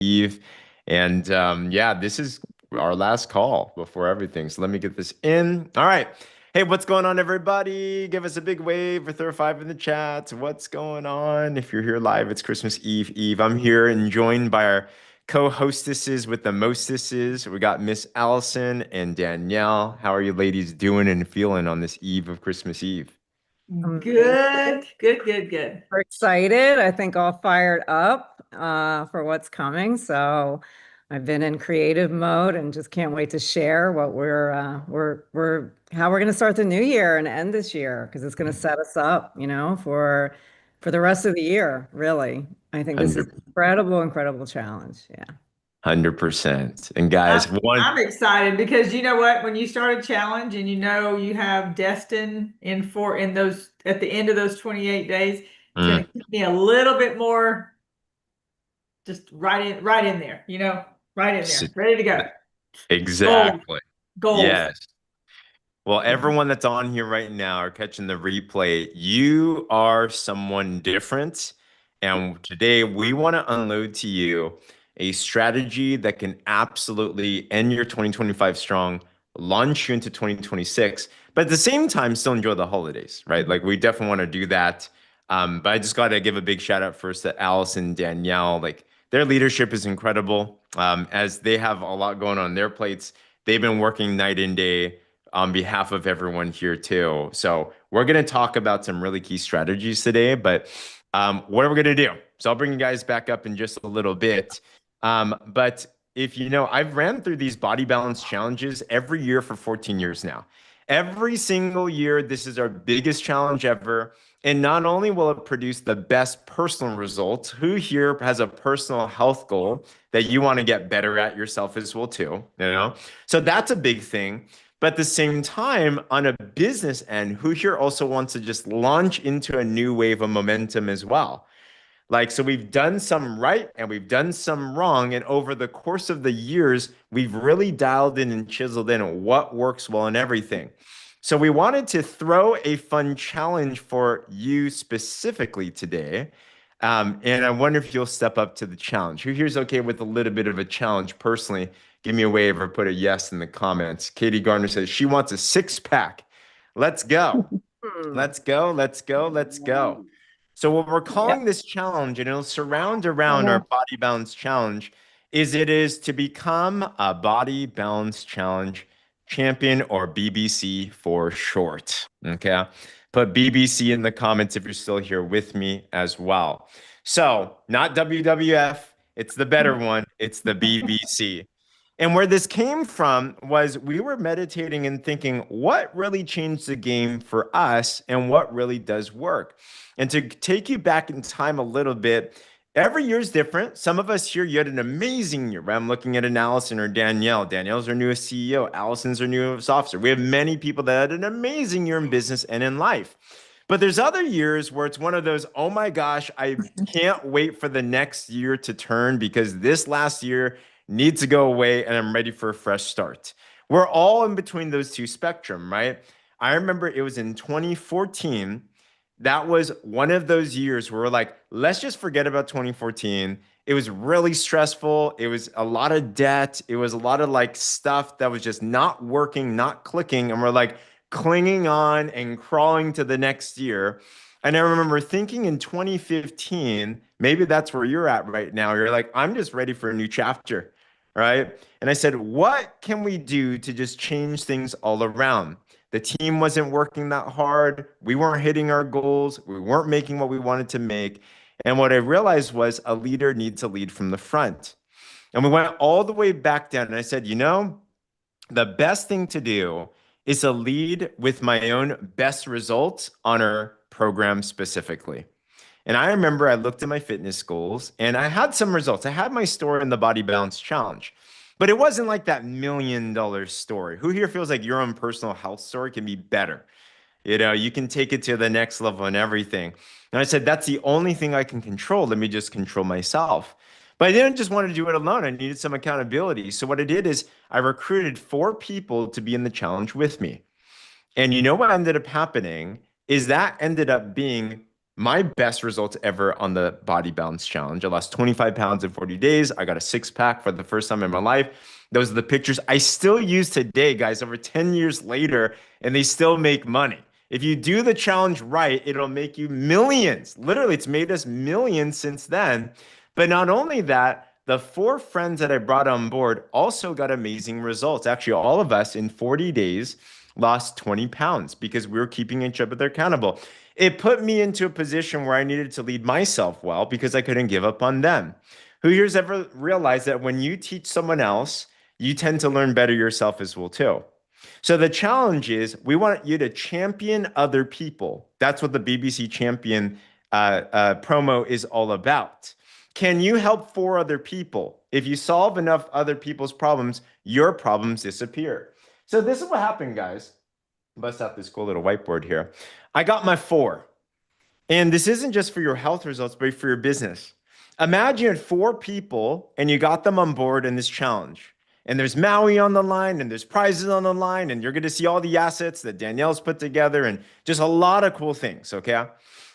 Eve. And yeah, this is our last call before everything. So let me get this in. All right. Hey, what's going on, everybody? Give us a big wave or throw a five in the chat. What's going on? If you're here live, it's Christmas Eve. I'm here and joined by our co-hostesses with the mostesses. We got Miss Alyson and Danielle. How are you ladies doing and feeling on this eve of Christmas Eve? Amazing. Good. We're excited. I think all fired up for what's coming. So I've been in creative mode and just can't wait to share what we're how we're going to start the new year and end this year because it's going to set us up, for the rest of the year, really. I think this is an incredible challenge. Yeah. 100%. And guys, I'm excited because you know what? When you start a challenge and you know you have Destin in those at the end of those 28 days, it's going mm, to keep me a little bit more just right in there, right in s- there, ready to go. Goals, exactly. goals. Yes. Well, everyone that's on here right now or catching the replay, you are someone different. And today we want to unload to you a strategy that can absolutely end your 2025 strong, launch you into 2026, but at the same time, still enjoy the holidays, right? Like we definitely want to do that. But I just got to give a big shout out first to Alyson and Danielle. Like their leadership is incredible. As they have a lot going on their plates. They've been working night and day on behalf of everyone here too. So we're going to talk about some really key strategies today, but what are we going to do? So I'll bring you guys back up in just a little bit. But if you know, I've ran through these body balance challenges every year for 14 years now. Every single year, this is our biggest challenge ever. And not only will it produce the best personal results, who here has a personal health goal that you want to get better at yourself as well too, you know? So that's a big thing. But at the same time, on a business end, who here also wants to just launch into a new wave of momentum as well? Like, so we've done some right and we've done some wrong. And over the course of the years, we've really dialed in and chiseled in what works well and everything. So we wanted to throw a fun challenge for you specifically today. And I wonder if you'll step up to the challenge. Who here's okay with a little bit of a challenge personally? Give me a wave or put a yes in the comments. Katie Garner says she wants a six pack. Let's go. Hmm. Let's go. So what we're Yeah. calling this challenge, and it'll surround around our body balance challenge, it is to become a body balance challenge champion or BBC for short. Okay. Put BBC in the comments if you're still here with me as well. So not WWF, it's the better one. It's the BBC. And where this came from was we were meditating and thinking, what really changed the game for us and what really does work? And to take you back in time a little bit, every year is different. Some of us here, you had an amazing year. Right? I'm looking at an Alyson or Danielle. Danielle's our newest CEO. Allison's our newest officer. We have many people that had an amazing year in business and in life. But there's other years where it's one of those, oh my gosh, I can't wait for the next year to turn because this last year needs to go away and I'm ready for a fresh start. We're all in between those two spectrum, right? I remember it was in 2014. That was one of those years where we're like, let's just forget about 2014. It was really stressful. It was a lot of debt. It was a lot of like stuff that was just not working, not clicking. And we're like clinging on and crawling to the next year. And I remember thinking in 2015, maybe that's where you're at right now. You're like, I'm just ready for a new chapter, right? And I said, what can we do to just change things all around? The team wasn't working that hard. We weren't hitting our goals. We weren't making what we wanted to make. And what I realized was a leader needs to lead from the front. And we went all the way back down. And I said, the best thing to do is to lead with my own best results on our program specifically. And I remember I looked at my fitness goals and I had some results. I had my story in the Body Balance Challenge, but it wasn't like that $1 million story. Who here feels like your own personal health story can be better? You can take it to the next level and everything. And I said, that's the only thing I can control. Let me just control myself. But I didn't just want to do it alone. I needed some accountability. So what I did is I recruited four people to be in the challenge with me. And you know what ended up happening is that ended up being my best results ever on the body balance challenge. I lost 25 pounds in 40 days. I got a six pack for the first time in my life. Those are the pictures I still use today, guys, over 10 years later, and they still make money. If you do the challenge right, it'll make you millions. Literally, it's made us millions since then. But not only that, the four friends that I brought on board also got amazing results. Actually, all of us in 40 days lost 20 pounds because we were keeping each other accountable. It put me into a position where I needed to lead myself well because I couldn't give up on them. Who here's ever realized that when you teach someone else, you tend to learn better yourself as well too. So the challenge is we want you to champion other people. That's what the BBC Champion promo is all about. Can you help four other people? If you solve enough other people's problems, your problems disappear. So this is what happened, guys. Bust out this cool little whiteboard here. I got my four. And this isn't just for your health results, but for your business. Imagine you had four people and you got them on board in this challenge. And there's Maui on the line and there's prizes on the line. And you're going to see all the assets that Danielle's put together and just a lot of cool things. Okay.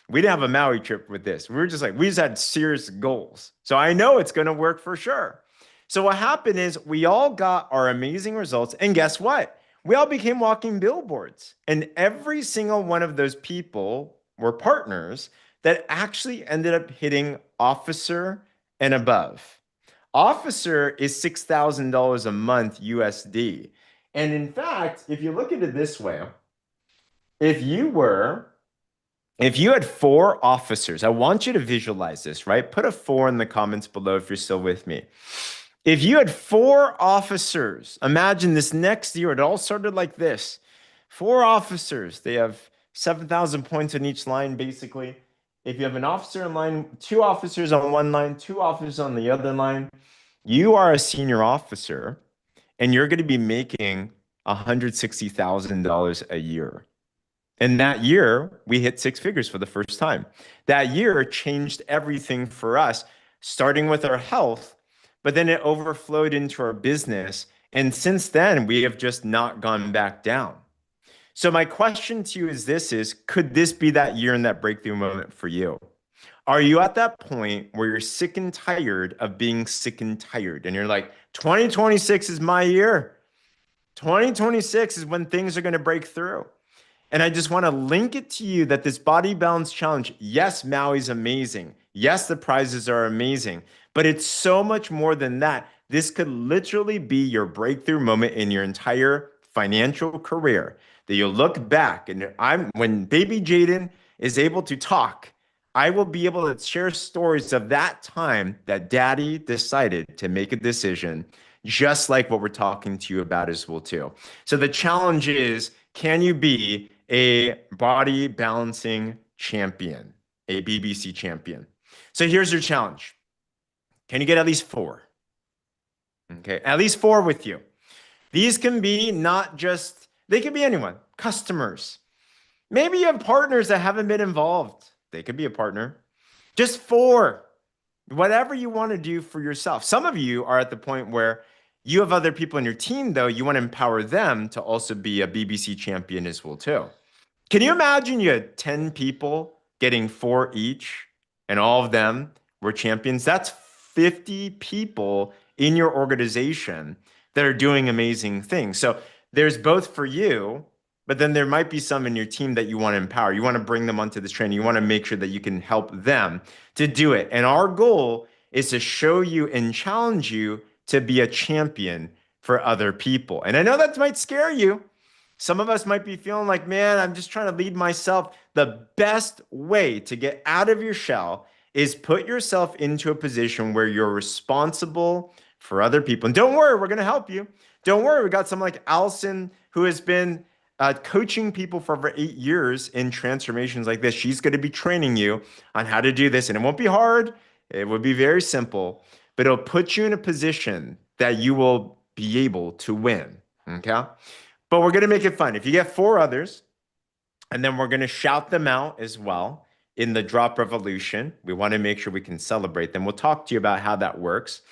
We didn't have a Maui trip with this. We just had serious goals. So I know it's going to work for sure. So what happened is we all got our amazing results. And guess what? We all became walking billboards. And every single one of those people were partners that actually ended up hitting officer and above. Officer is $6,000 a month USD. And in fact, if you look at it this way, if you had four officers, I want you to visualize this, right? Put a 4 in the comments below if you're still with me. If you had four officers, imagine this next year, it all started like this. Four officers, they have 7,000 points on each line, basically. If you have an officer in line, two officers on one line, two officers on the other line, you are a senior officer and you're going to be making $160,000 a year. And that year, we hit six figures for the first time. That year changed everything for us, starting with our health, but then it overflowed into our business. And since then, we have just not gone back down. So my question to you could this be that year and that breakthrough moment for you? Are you at that point where you're sick and tired of being sick and tired? And you're like, 2026 is my year. 2026 is when things are going to break through. And I just want to link it to you that this body balance challenge, yes, Maui's amazing. Yes, the prizes are amazing, but it's so much more than that. This could literally be your breakthrough moment in your entire financial career that you'll look back and when baby Jaden is able to talk, I will be able to share stories of that time that daddy decided to make a decision, just like what we're talking to you about as well too. So the challenge is, can you be a body balancing champion, a BBC champion? So here's your challenge. Can you get at least four? Okay, at least four with you. These can be they could be anyone, customers. Maybe you have partners that haven't been involved. They could be a partner. Just four, whatever you want to do for yourself. Some of you are at the point where you have other people in your team, though. You want to empower them to also be a BBC champion as well, too. Can you imagine you had 10 people getting four each and all of them were champions? That's 50 people in your organization that are doing amazing things. So there's both for you, but then there might be some in your team that you want to empower. You want to bring them onto this training. You want to make sure that you can help them to do it. And our goal is to show you and challenge you to be a champion for other people. And I know that might scare you. Some of us might be feeling like, man, I'm just trying to lead myself. The best way to get out of your shell is put yourself into a position where you're responsible for other people. And don't worry, we're going to help you. Don't worry, we got someone like Alyson who has been coaching people for over 8 years in transformations like this. She's going to be training you on how to do this. And it won't be hard. It will be very simple, but it'll put you in a position that you will be able to win. Okay. But we're going to make it fun. If you get four others, and then we're going to shout them out as well in the drop revolution. We want to make sure we can celebrate them. We'll talk to you about how that works.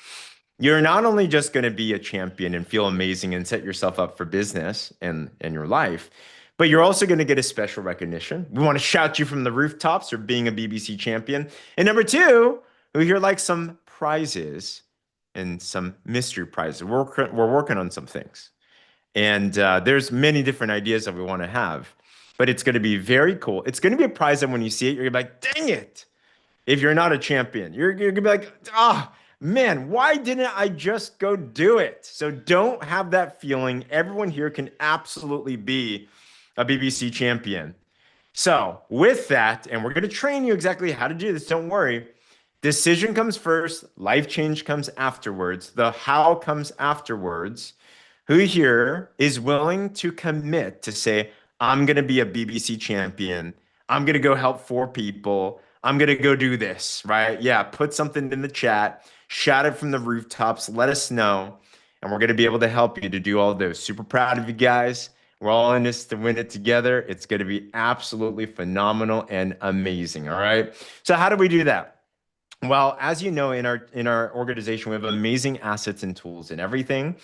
You're not only just going to be a champion and feel amazing and set yourself up for business and your life, but you're also going to get a special recognition. We want to shout you from the rooftops for being a BBC champion. And number two, we hear like some prizes and some mystery prizes. We're working on some things. And there's many different ideas that we want to have, but it's going to be very cool. It's going to be a prize that when you see it, you're going to be like, dang it. If you're not a champion, you're going to be like, ah, man, why didn't I just go do it? So don't have that feeling. Everyone here can absolutely be a BBC champion. So with that, and we're going to train you exactly how to do this. Don't worry. Decision comes first. Life change comes afterwards. The how comes afterwards. Who here is willing to commit to say, I'm going to be a BBC champion. I'm going to go help 4 people. I'm going to go do this, right? Yeah, put something in the chat, shout it from the rooftops, let us know, and we're going to be able to help you to do all those. Super proud of you guys. We're all in this to win it together. It's going to be absolutely phenomenal and amazing, all right? So how do we do that? Well, as you know, in our organization, we have amazing assets and tools and everything.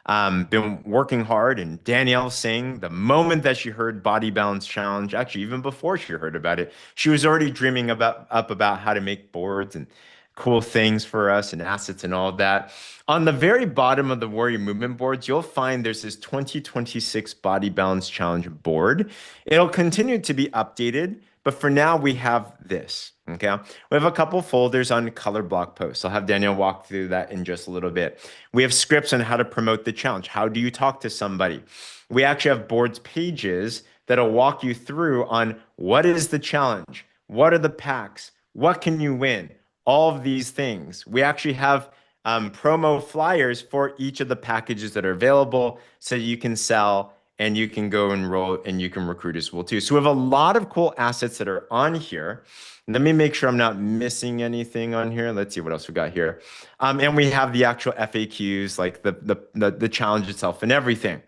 Been working hard, and Danielle Singh, the moment that she heard Body Balance Challenge, actually even before she heard about it, she was already dreaming about how to make boards and cool things for us and assets and all of that. On the very bottom of the Warrior Movement boards, you'll find there's this 2026 Body Balance Challenge board. It'll continue to be updated, but for now we have this. Okay, we have a couple folders on color block posts. I'll have Danielle walk through that in just a little bit. We have scripts on how to promote the challenge. How do you talk to somebody? We actually have boards pages that'll walk you through on what is the challenge? What are the packs? What can you win? All of these things. We actually have promo flyers for each of the packages that are available so you can sell and you can go enroll and you can recruit as well too. So we have a lot of cool assets that are on here. Let me make sure I'm not missing anything on here. Let's see what else we got here. And we have the actual FAQs, like the challenge itself and everything.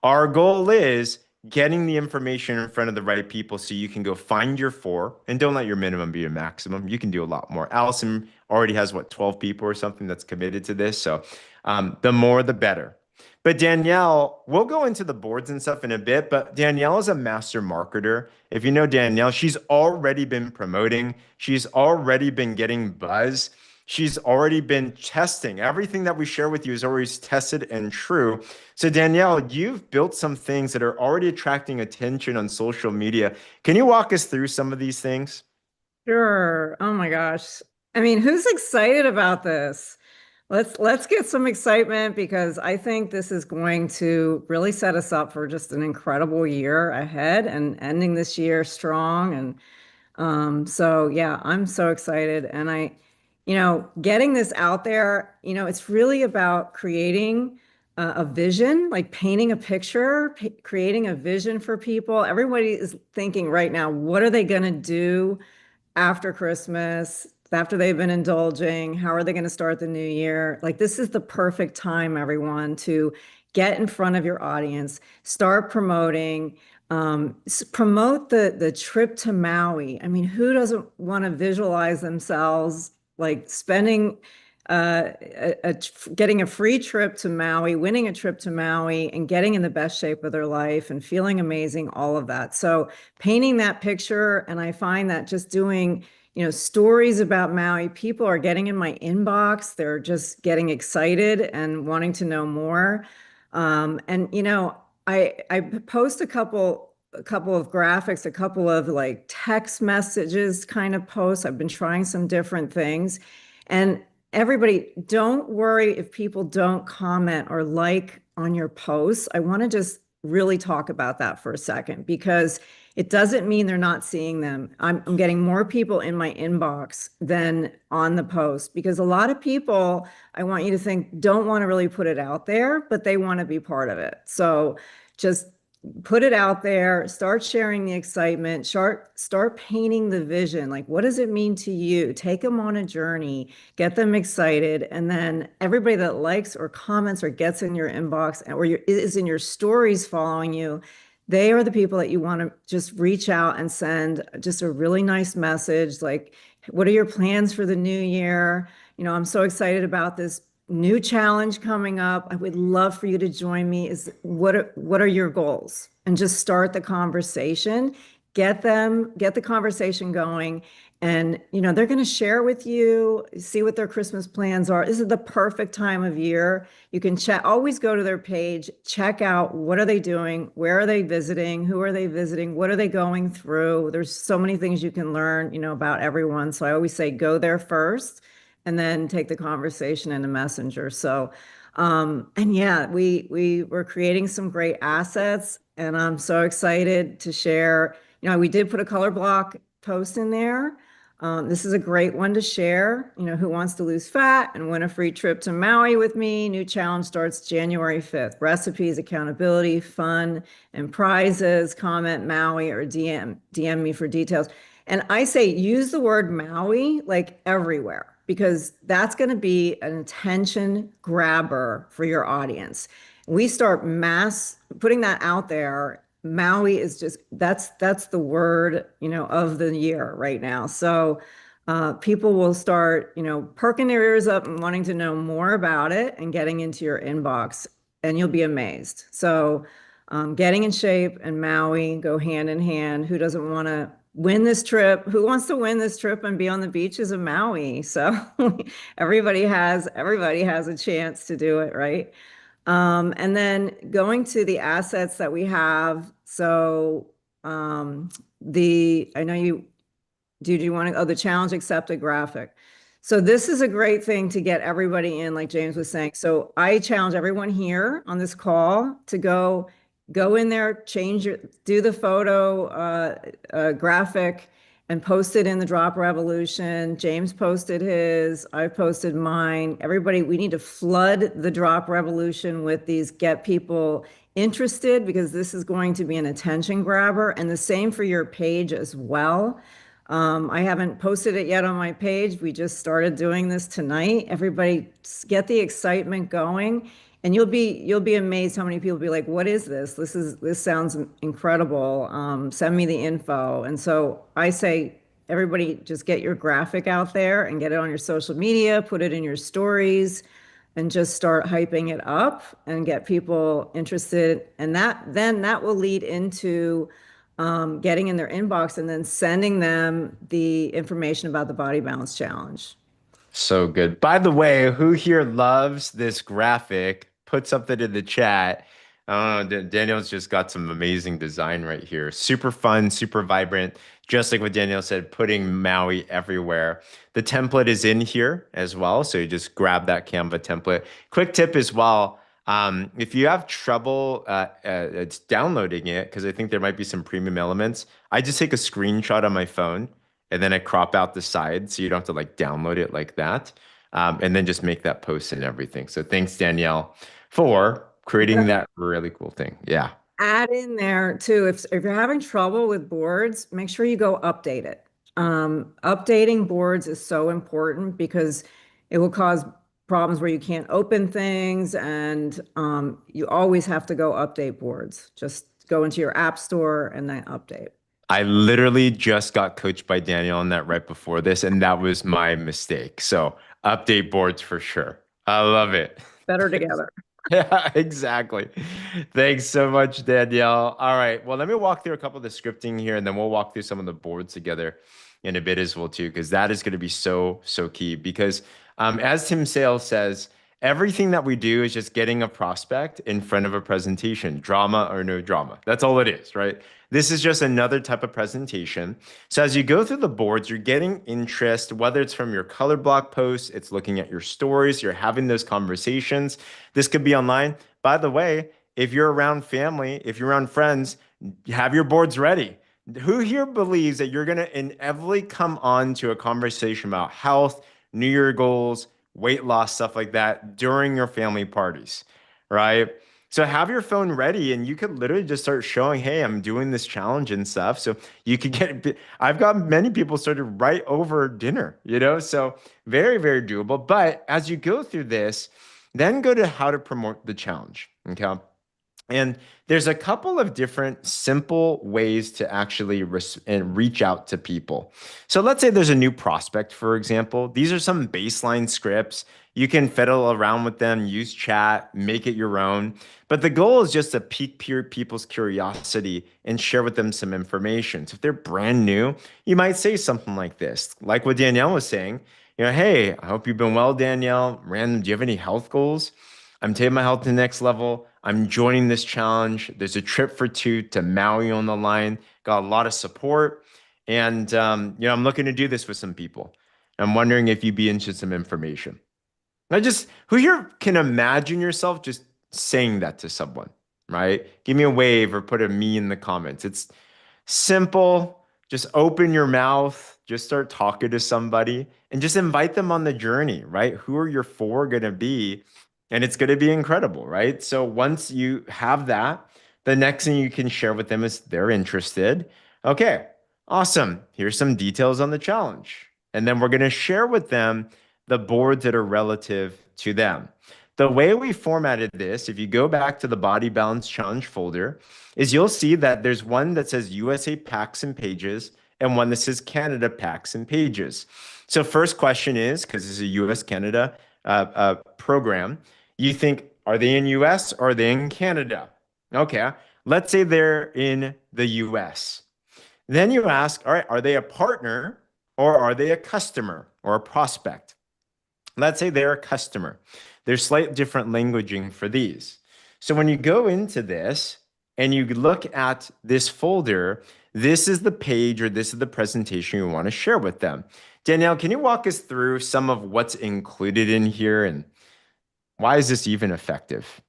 Our goal is getting the information in front of the right people so you can go find your 4 and don't let your minimum be your maximum. You can do a lot more. Alyson already has what, 12 people or something that's committed to this. So the more, the better. But Danielle, we'll go into the boards and stuff in a bit, but Danielle is a master marketer. If you know Danielle, she's already been promoting. She's already been getting buzz. She's already been testing. Everything that we share with you is always tested and true. So Danielle, you've built some things that are already attracting attention on social media. Can you walk us through some of these things? Sure. Oh my gosh. I mean, who's excited about this? Let's get some excitement because I think this is going to really set us up for just an incredible year ahead and ending this year strong. And so yeah, I'm so excited. And getting this out there, it's really about creating a vision, like painting a picture, creating a vision for people. Everybody is thinking right now, what are they going to do after Christmas, after they've been indulging? How are they going to start the new year? Like, this is the perfect time, everyone, to get in front of your audience, start promoting, promote the trip to Maui. I mean, who doesn't want to visualize themselves like spending getting a free trip to Maui, winning a trip to Maui, and getting in the best shape of their life and feeling amazing, all of that. So painting that picture, and I find that just doing, stories about Maui, people are getting in my inbox. They're just getting excited and wanting to know more. I post a couple of graphics, a couple of like text messages kind of posts. I've been trying some different things. And everybody, don't worry if people don't comment or like on your posts. I want to just really talk about that for a second because it doesn't mean they're not seeing them. I'm getting more people in my inbox than on the post because a lot of people, I want you to think, don't want to really put it out there, but they want to be part of it. So just put it out there, start sharing the excitement, start painting the vision. Like, what does it mean to you? Take them on a journey, get them excited. And then everybody that likes or comments or gets in your inbox or is in your stories following you, they are the people that you want to just reach out and send just a really nice message. Like, what are your plans for the new year? I'm so excited about this new challenge coming up. I would love for you to join me. What are your goals? And just start the conversation. Get the conversation going. And they're going to share with you, see what their Christmas plans are. This is the perfect time of year. You can always go to their page, check out what are they doing, where are they visiting, who are they visiting, what are they going through. There's so many things you can learn, about everyone. So I always say go there first and then take the conversation in a messenger. So, and yeah, we were creating some great assets, and I'm so excited to share. We did put a color block post in there. This is a great one to share. Who wants to lose fat and win a free trip to Maui with me? New challenge starts January 5th. Recipes, accountability, fun, and prizes. Comment Maui or DM me for details. And I say use the word Maui like everywhere, because that's going to be an attention grabber for your audience. We start mass putting that out there. Maui is just that's the word, of the year right now. So people will start, perking their ears up and wanting to know more about it and getting into your inbox, and you'll be amazed. So getting in shape and Maui go hand in hand. Who doesn't want to win this trip? Who wants to win this trip and be on the beaches of Maui? So everybody has a chance to do it, right? And then going to the assets that we have. So I know you do you want to, the challenge accepted graphic. So this is a great thing to get everybody in, like James was saying. So I challenge everyone here on this call to go in there, do the photo graphic and post it in the Drop Revolution. James posted his, I posted mine. Everybody, we need to flood the Drop Revolution with these, get people interested, because this is going to be an attention grabber, and the same for your page as well. I haven't posted it yet on my page. We just started doing this tonight. Everybody get the excitement going, and you'll be amazed how many people be like, what is this? This sounds incredible. Send me the info. And so I say, everybody just get your graphic out there and get it on your social media, put it in your stories, and just start hyping it up and get people interested. And that will lead into getting in their inbox and then sending them the information about the Body Balance Challenge. So good. By the way, who here loves this graphic? Put something in the chat. Danielle's just got some amazing design right here. Super fun, super vibrant. Just like what Danielle said, putting Maui everywhere. The template is in here as well. So you just grab that Canva template. Quick tip as well. If you have trouble it's downloading it, because I think there might be some premium elements, I just take a screenshot on my phone and then I crop out the side so you don't have to like download it like that. And then just make that post and everything. So thanks, Danielle, for creating that really cool thing. Yeah. Add in there too, if you're having trouble with boards, make sure you go update it. Updating boards is so important because it will cause problems where you can't open things, and you always have to go update boards. Just go into your app store and then update. I literally just got coached by Danielle on that right before this, and that was my mistake. So update boards for sure. I love it. Better together. Yeah, exactly. Thanks so much, Danielle. All right. Well, let me walk through a couple of the scripting here, and then we'll walk through some of the boards together in a bit as well, too, because that is going to be so key. Because as Tim Sales says, everything that we do is just getting a prospect in front of a presentation, drama or no drama. That's all it is, right? This is just another type of presentation. So as you go through the boards, you're getting interest, whether it's from your color block posts, it's looking at your stories, you're having those conversations. This could be online. By the way, if you're around family, if you're around friends, have your boards ready. Who here believes that you're going to inevitably come on to a conversation about health, New Year goals, weight loss, stuff like that during your family parties, right? So have your phone ready, and you could literally just start showing, hey, I'm doing this challenge and stuff. So you could I've got many people started right over dinner, so very, very doable. But as you go through this, then go to how to promote the challenge, okay? And there's a couple of different simple ways to actually and reach out to people. So let's say there's a new prospect, for example. These are some baseline scripts. You can fiddle around with them, use chat, make it your own. But the goal is just to pique people's curiosity and share with them some information. So if they're brand new, you might say something like this, like what Danielle was saying. Hey, I hope you've been well, Danielle. Random, do you have any health goals? I'm taking my health to the next level. I'm joining this challenge. There's a trip for two to Maui on the line. Got a lot of support. And, I'm looking to do this with some people. I'm wondering if you'd be interested in some information. Who here can imagine yourself just saying that to someone, right? Give me a wave or put a me in the comments. It's simple. Just open your mouth, just start talking to somebody and just invite them on the journey, right? Who are your four going to be? And it's going to be incredible, right? So once you have that, the next thing you can share with them is they're interested. Okay, awesome. Here's some details on the challenge. And then we're going to share with them the boards that are relative to them. The way we formatted this, if you go back to the Body Balance Challenge folder, is you'll see that there's one that says USA Packs and Pages and one that says Canada Packs and Pages. So first question is, because this is a US Canada program, you think, are they in US or are they in Canada? Okay, let's say they're in the US. Then you ask, all right, are they a partner or are they a customer or a prospect? Let's say they're a customer. There's slight different languaging for these. So when you go into this and you look at this folder, this is the page or this is the presentation you want to share with them. Danielle, can you walk us through some of what's included in here and why is this even effective?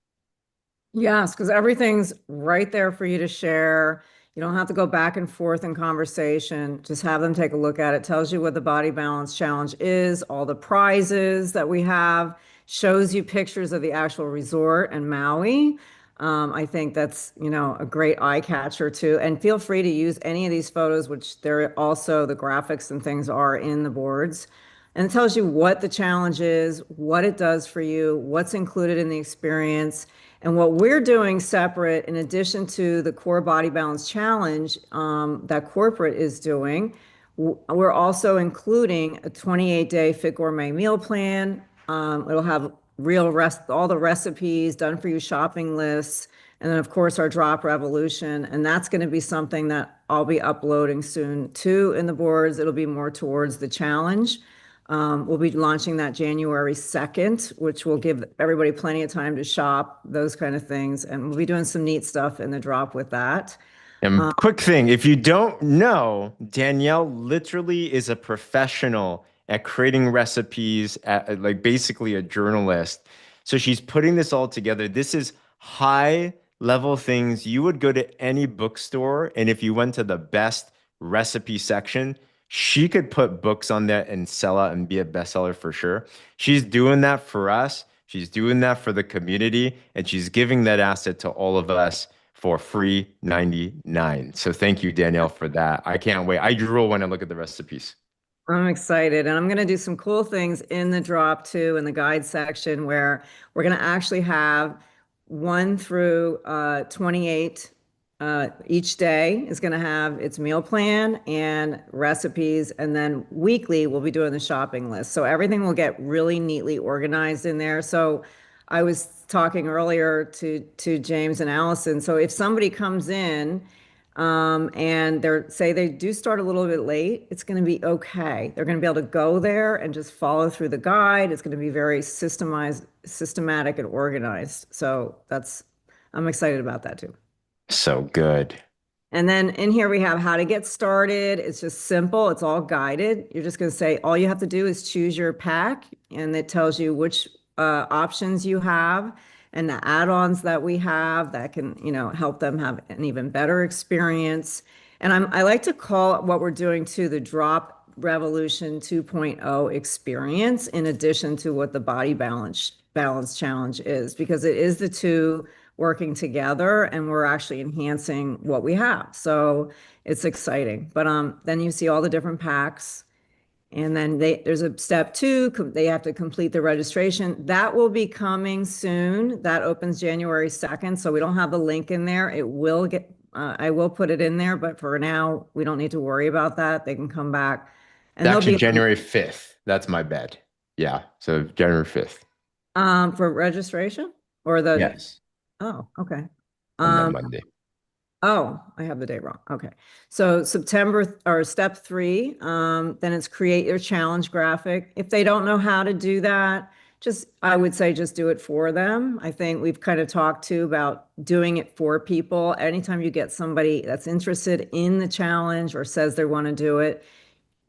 Yes, because everything's right there for you to share. You don't have to go back and forth in conversation. Just have them take a look at it. Tells you what the Body Balance Challenge is, all the prizes that we have, shows you pictures of the actual resort and Maui. I think that's, a great eye catcher too. And feel free to use any of these photos, which there also the graphics and things are in the boards. And it tells you what the challenge is, what it does for you, what's included in the experience. And what we're doing separate, in addition to the core body balance challenge that corporate is doing, we're also including a 28-day Fit Gourmet meal plan. It'll have all the recipes, done for you shopping lists, and then of course our drop revolution. And that's going to be something that I'll be uploading soon too in the boards. It'll be more towards the challenge. We'll be launching that January 2nd, which will give everybody plenty of time to shop, those kind of things. And we'll be doing some neat stuff in the drop with that. And quick thing, if you don't know, Danielle literally is a professional at creating recipes, like basically a journalist. So she's putting this all together. This is high level things. You would go to any bookstore, and if you went to the best recipe section, she could put books on that and sell out and be a bestseller for sure. She's doing that for us. She's doing that for the community, and she's giving that asset to all of us for free 99. So thank you, Danielle, for that. I can't wait. I drool when I look at the recipes. I'm excited. And I'm going to do some cool things in the drop too, in the guide section, where we're going to actually have 1 through 28. Each day is going to have its meal plan and recipes. And then weekly, we'll be doing the shopping list. So everything will get really neatly organized in there. So I was talking earlier to James and Alyson. So if somebody comes in and they do start a little bit late, it's going to be okay. They're going to be able to go there and just follow through the guide. It's going to be very systematic and organized. So I'm excited about that too. So good. And then in here we have how to get started. It's just simple. It's all guided. You're just going to say, all you have to do is choose your pack, and it tells you which options you have and the add-ons that we have that can, help them have an even better experience. And I like to call what we're doing to the Drop Revolution 2.0 experience, in addition to what the Body Balance Challenge is, because it is the two working together, and we're actually enhancing what we have. So it's exciting. But then you see all the different packs, And then there's a step 2, they have to complete the registration. That will be coming soon. That opens January 2nd. So we don't have the link in there. It will get, I will put it in there, but for now, we don't need to worry about that. They can come back. And It's they'll actually be January 5th. That's my bet. Yeah. So January 5th. for registration or Yes. oh, okay. On that Um, Monday. Oh, I have the date wrong. Okay. So September or step 3, then it's create your challenge graphic. If they don't know how to do that, I would say just do it for them. I think we've kind of talked too about doing it for people. Anytime you get somebody that's interested in the challenge or says they want to do it,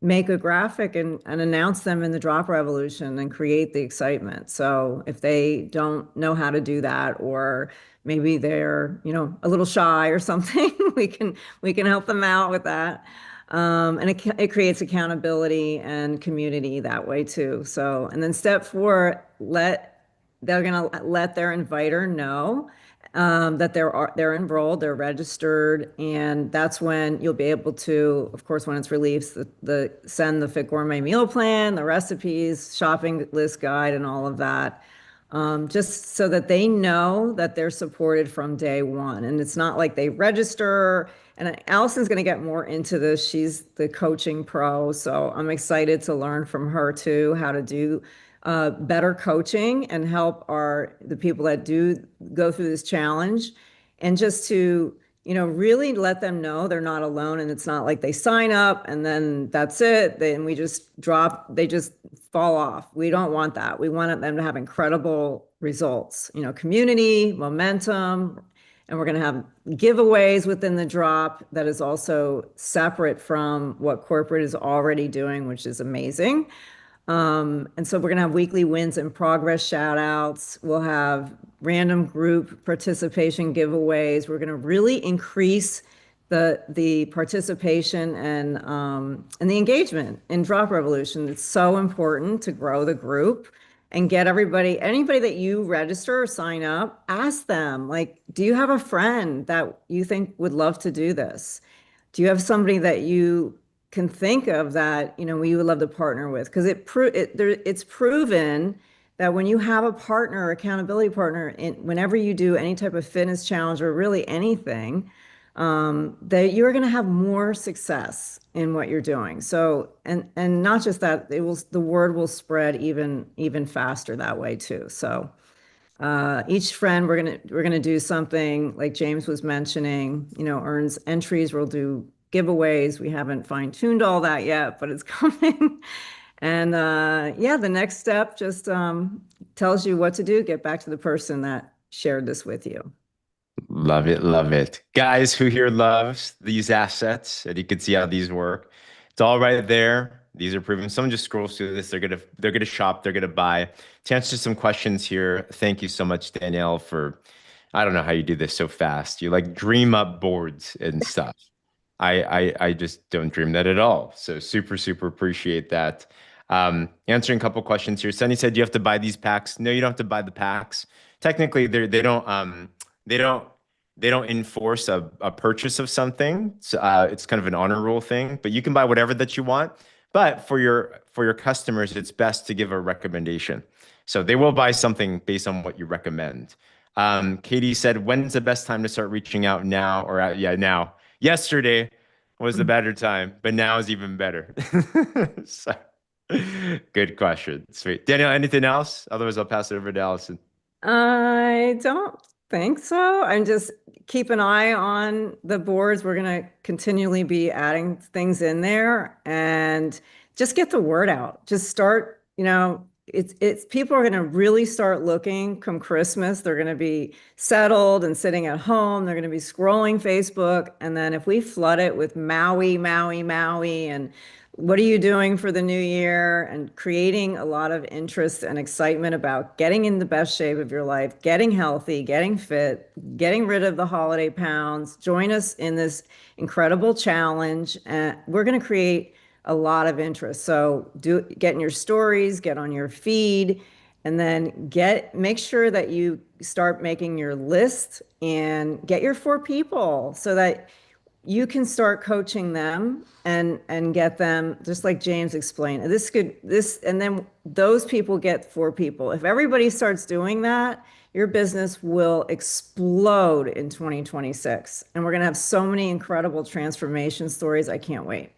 make a graphic and announce them in the drop revolution and create the excitement. So if they don't know how to do that, or maybe they're, a little shy or something, we can help them out with that. And it creates accountability and community that way too. So, and then step 4, they're going to let their inviter know that they're enrolled, they're registered, and that's when you'll be able to, of course, when it's released, send the Fit Gourmet meal plan, the recipes, shopping list guide, and all of that. Just so that they know that they're supported from day one. And it's not like they register. And Allison's going to get more into this. She's the coaching pro. So I'm excited to learn from her too, how to do better coaching and help the people that do go through this challenge. And just to, really let them know they're not alone. And it's not like they sign up and then that's it. Then they just fall off. We don't want that. We want them to have incredible results, community, momentum, and we're going to have giveaways within the drop that is also separate from what corporate is already doing, which is amazing. And so we're going to have weekly wins and progress shout outs. We'll have random group participation giveaways. We're going to really increase the participation and the engagement in Drop Revolution. It's so important to grow the group and get anybody that you register or sign up, ask them, like, do you have a friend that you think would love to do this? Do you have somebody that you can think of that, we would love to partner with? Because it's proven that when you have a partner, accountability partner, whenever you do any type of fitness challenge or really anything, that you're going to have more success in what you're doing. So, and not just that, the word will spread even faster that way too. So, each friend, we're gonna do something like James was mentioning, earns entries. We'll do giveaways. We haven't fine-tuned all that yet, but it's coming. And yeah, the next step just tells you what to do. Get back to the person that shared this with you. Love it, love it. Guys, who here loves these assets? And you can see how these work. It's all right there. These are proven. Someone just scrolls through this. They're gonna shop, they're gonna buy. To answer some questions here, thank you so much, Danielle, for I don't know how you do this so fast. You like dream up boards and stuff. I just don't dream that at all. So super, super appreciate that. Answering a couple questions here. Sunny said you have to buy these packs. No, you don't have to buy the packs. Technically, they don't they don't enforce a purchase of something. So, it's kind of an honor rule thing, but you can buy whatever that you want. But for your customers, it's best to give a recommendation. So they will buy something based on what you recommend. Katie said, when's the best time to start reaching out now or yeah, now? Yesterday was the better time, but now is even better. So, good question. Sweet. Daniel, anything else? Otherwise, I'll pass it over to Alyson. I don't think so. I'm just keep an eye on the boards. We're going to continually be adding things in there and just get the word out. Just start, it's people are going to really start looking come Christmas. They're going to be settled and sitting at home. They're going to be scrolling Facebook. And then if we flood it with Maui, Maui, Maui, and what are you doing for the new year, and creating a lot of interest and excitement about getting in the best shape of your life, getting healthy, getting fit, getting rid of the holiday pounds. Join us in this incredible challenge. And we're going to create a lot of interest. So get in your stories, get on your feed, and then make sure that you start making your list and get your 4 people so that you can start coaching them and get them, just like James explained. And then those people get 4 people. If everybody starts doing that, your business will explode in 2026. And we're going to have so many incredible transformation stories. I can't wait.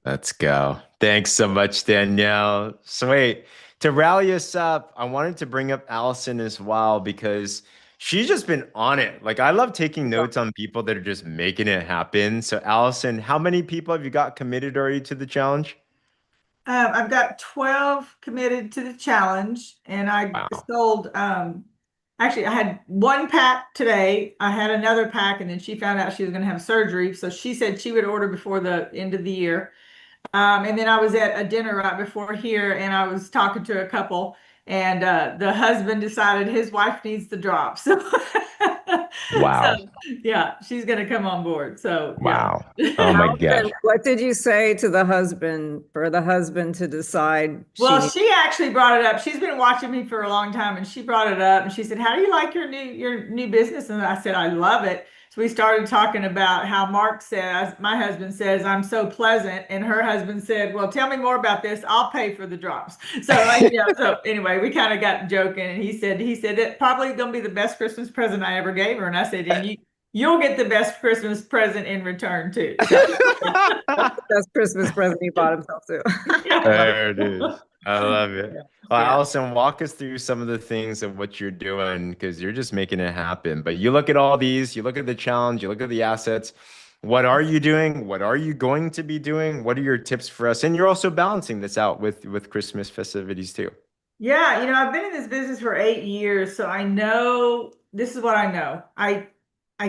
Let's go. Thanks so much, Danielle. So wait, to rally us up, I wanted to bring up Allison as well because she's just been on it. Like I love taking notes on people that are just making it happen. So Allison, how many people have you got committed already to the challenge? I've got 12 committed to the challenge, and I Wow. sold, actually, I had 1 pack today. I had another pack, and then she found out she was going to have surgery. So she said she would order before the end of the year. And then I was at a dinner right before here, and I was talking to a couple, and the husband decided his wife needs the drop. So, so Wow. yeah, she's going to come on board. So yeah. Wow. Oh my Allison, gosh. what did you say to the husband for the husband to decide she Well, needs? she actually brought it up. She's been watching me for a long time, and she brought it up, and she said, "How do you like your new business?" And I said, "I love it." So we started talking about how Mark says, my husband says, "I'm so pleasant," and her husband said, "Well, tell me more about this. I'll pay for the drops." So so anyway, we kind of got joking, and he said that probably gonna be the best Christmas present I ever gave her, and I said, "And you'll get the best Christmas present in return too." So That's the best Christmas present he bought himself too. yeah, I love There it is. I love it. yeah, Well, yeah. Allison, walk us through some of the things of what you're doing because you're just making it happen. But you look at all these, you look at the challenge, you look at the assets. What are you doing? What are you going to be doing? What are your tips for us? And you're also balancing this out with Christmas festivities too. Yeah, I've been in this business for 8 years, so I know this is what I know. I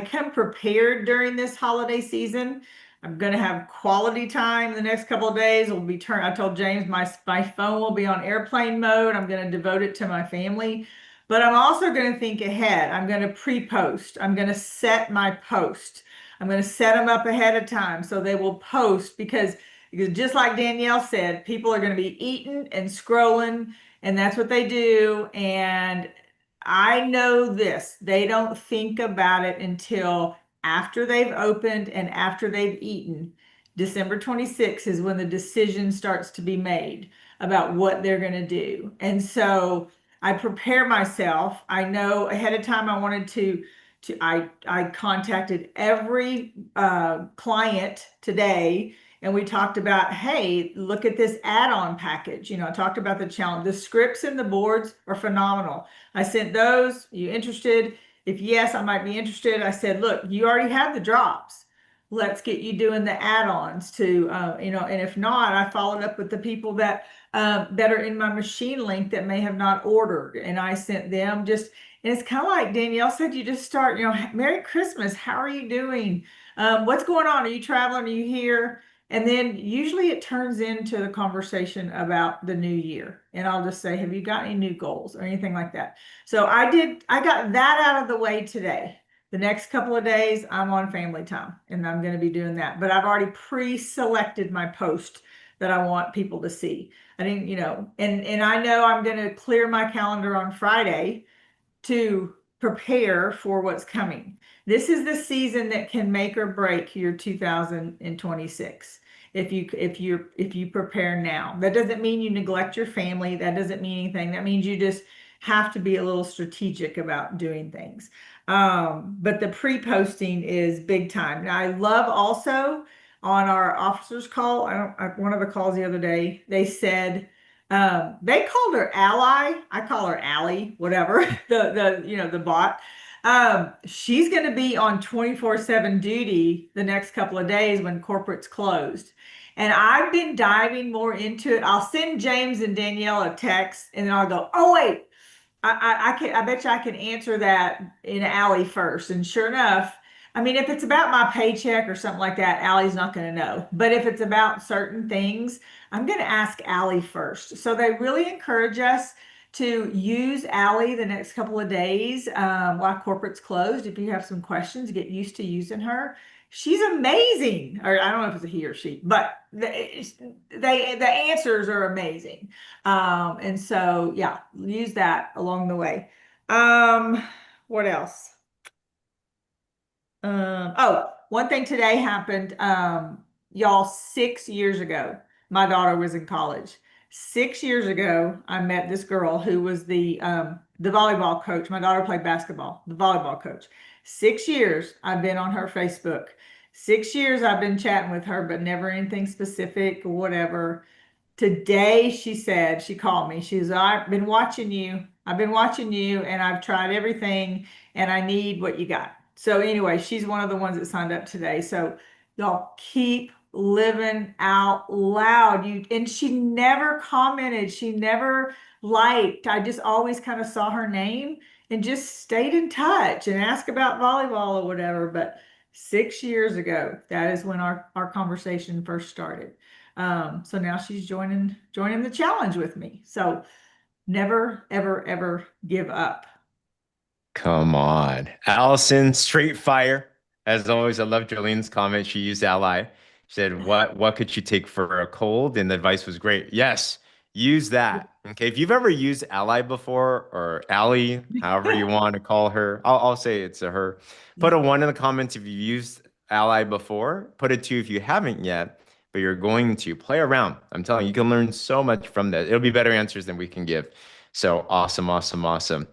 come prepared during this holiday season. I'm going to have quality time the next couple of days. Will be turn. I told James my phone will be on airplane mode. I'm going to devote it to my family, but I'm also going to think ahead. I'm going to pre-post. I'm going to set my post. I'm going to set them up ahead of time so they will post because just like Danielle said, people are going to be eating and scrolling, and that's what they do. And I know this, they don't think about it until after they've opened and after they've eaten. December 26th is when the decision starts to be made about what they're going to do. And so I prepare myself. I know ahead of time I wanted I contacted every client today, and we talked about, hey, look at this add-on package. I talked about the challenge. The scripts and the boards are phenomenal. I sent those. You interested? If yes, I might be interested. I said, look, you already have the drops. Let's get you doing the add-ons to, and if not, I followed up with the people that are in my machine link that may have not ordered, and I sent them just. And it's kind of like Danielle said, you just start, Merry Christmas. How are you doing? What's going on? Are you traveling? Are you here? And then usually it turns into the conversation about the new year. And I'll just say, have you got any new goals or anything like that? So I got that out of the way today. The next couple of days, I'm on family time and I'm going to be doing that. But I've already pre-selected my post that I want people to see. I didn't, and I know I'm going to clear my calendar on Friday to prepare for what's coming. This is the season that can make or break your 2026. If you prepare now. That doesn't mean you neglect your family. That doesn't mean anything. That means you just have to be a little strategic about doing things. But the pre-posting is big time. Now I love also on our officers call, one of the calls the other day, they said they called her Ally. I call her Allie, whatever. The bot. She's going to be on 24/7 duty the next couple of days when corporate's closed. And I've been diving more into it. I'll send James and Danielle a text, and then I'll go, "Oh wait, I bet you I can answer that in Allie first." And sure enough, I mean, if it's about my paycheck or something like that, Allie's not going to know. But if it's about certain things, I'm going to ask Allie first. So they really encourage us to use Allie the next couple of days while corporate's closed. If you have some questions, get used to using her. She's amazing. Or I don't know if it's a he or she, but the answers are amazing. And so yeah, use that along the way. What else? Oh, one thing today happened. Y'all, 6 years ago, my daughter was in college. 6 years ago, I met this girl who was the volleyball coach. My daughter played basketball, the volleyball coach. 6 years I've been on her Facebook. 6 years I've been chatting with her, but never anything specific or whatever. Today, she said, she called me. She's, I've been watching you. I've been watching you and I've tried everything and I need what you got. So anyway, she's one of the ones that signed up today. So y'all keep living out loud. And she never commented. She never liked. I just always kind of saw her name and just stayed in touch and asked about volleyball or whatever. But 6 years ago, that is when our conversation first started. So now she's joining the challenge with me. So never, ever, ever give up. Come on. Alyson, straight fire. As always, I love Jolene's comment. She used ally. She said, what could you take for a cold? And the advice was great. Yes, use that. Okay. If you've ever used ally before or Ally, however you want to call her, I'll say it's a her. Put a one in the comments if you've used ally before. Put a two if you haven't yet, but you're going to play around. I'm telling you, you can learn so much from that. It'll be better answers than we can give. So awesome, awesome, awesome.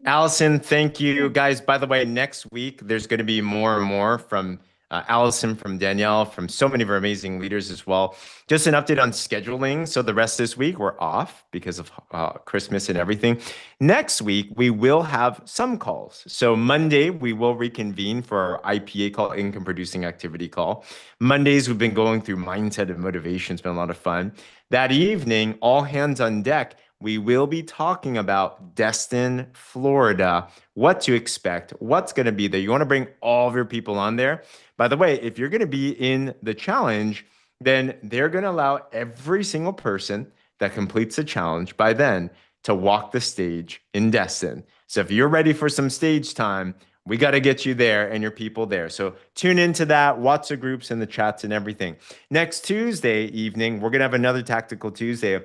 Alyson, thank you. Guys, by the way, next week, there's going to be more and more from Alyson, from Danielle, from so many of our amazing leaders as well. Just an update on scheduling. So the rest of this week, we're off because of Christmas and everything. Next week, we will have some calls. So Monday, we will reconvene for our IPA call, Income Producing Activity call. Mondays, we've been going through mindset and motivation. It's been a lot of fun. That evening, all hands on deck. We will be talking about Destin, Florida, what to expect, what's going to be there. You want to bring all of your people on there. By the way, if you're going to be in the challenge, then they're going to allow every single person that completes the challenge by then to walk the stage in Destin. So if you're ready for some stage time, we got to get you there and your people there. So tune into that, watch the groups and the chats and everything. Next Tuesday evening, we're going to have another Tactical Tuesday.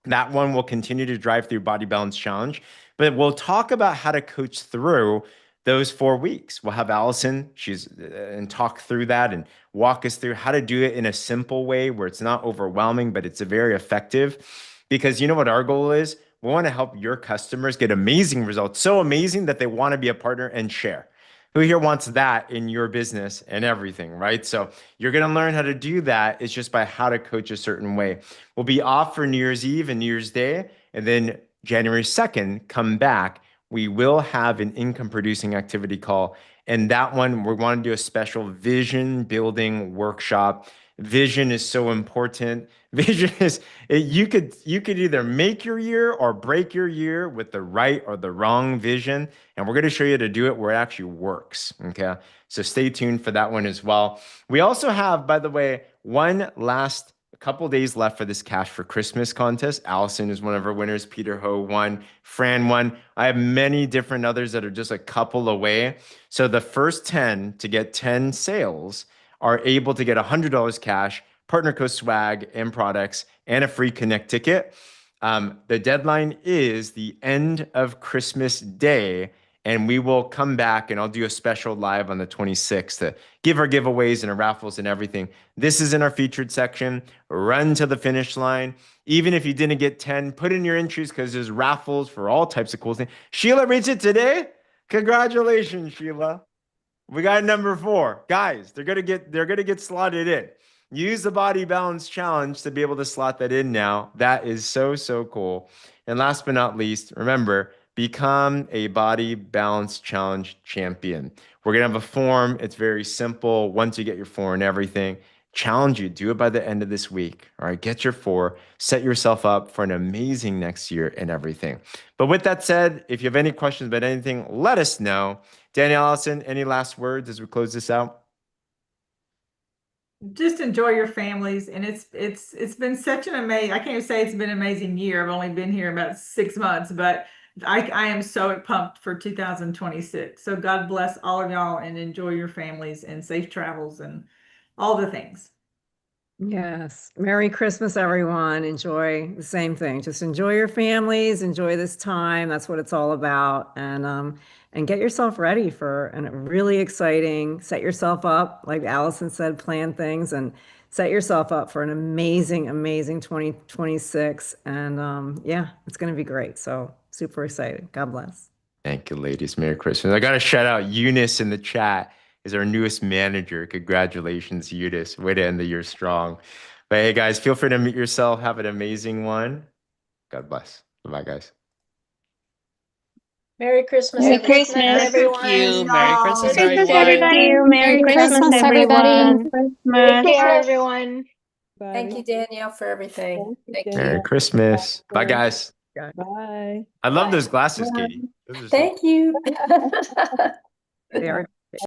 That one will continue to drive through Body Balance Challenge, but we'll talk about how to coach through those 4 weeks. We'll have Alyson, and talk through that and walk us through how to do it in a simple way where it's not overwhelming, but it's a very effective. Because you know what our goal is? We want to help your customers get amazing results, so amazing that they want to be a partner and share. Who here wants that in your business and everything, right? So you're going to learn how to do that. It's just by how to coach a certain way. We'll be off for New Year's Eve and New Year's Day. And then January 2nd, come back. We will have an income producing activity call. And that one, we want to do a special vision building workshop. Vision is so important. Vision is you could either make your year or break your year with the right or the wrong vision. And we're going to show you how to do it where it actually works. Okay. So stay tuned for that one as well. We also have, by the way, one last couple days left for this Cash for Christmas contest. Alyson is one of our winners. Peter Ho won. Fran won. I have many different others that are just a couple away. So the first 10 to get 10 sales are able to get $100 cash, partner code swag and products, and a free Connect ticket. The deadline is the end of Christmas Day, and we will come back and I'll do a special live on the 26th to give our giveaways and our raffles and everything. This is in our featured section. Run to the finish line. Even if you didn't get 10, put in your entries because there's raffles for all types of cool things. Sheila reads it today. Congratulations, Sheila. We got number 4. Guys, they're gonna get slotted in. Use the Body Balance Challenge to be able to slot that in now. That is so, so cool. And last but not least, remember, become a Body Balance Challenge champion. We're gonna have a form. It's very simple. Once you get your 4 and everything, challenge you. Do it by the end of this week. All right, get your 4. Set yourself up for an amazing next year and everything. But with that said, if you have any questions about anything, let us know. Danielle, Alyson, any last words as we close this out? Just enjoy your families, and it's been such an amazing. I can't even say it's been an amazing year. I've only been here about 6 months, but I am so pumped for 2026. So God bless all of y'all, and enjoy your families and safe travels and all the things. Yes. Merry Christmas, everyone. Enjoy the same thing. Just enjoy your families, enjoy this time. That's what it's all about. And get yourself ready for a really exciting, set yourself up, like Alyson said, plan things and set yourself up for an amazing, amazing 2026. And yeah, it's going to be great. So super excited. God bless. Thank you, ladies. Merry Christmas. I got to shout out Eunice in the chat is our newest manager. Congratulations, Eunice. Way to end the year strong. But hey, guys, feel free to mute yourself. Have an amazing one. God bless. Bye, guys. Merry Christmas. Merry and Christmas, Christmas. everyone. Thank you. Merry Christmas, Merry Christmas, everyone. everybody. Merry Christmas, everyone. Take Christmas. care, everyone. Thank Thank you, Danielle, for everything. Thank you. Merry Christmas. Bye, guys. Bye. I love Bye. those glasses, Katie. Those are so Thank you. They are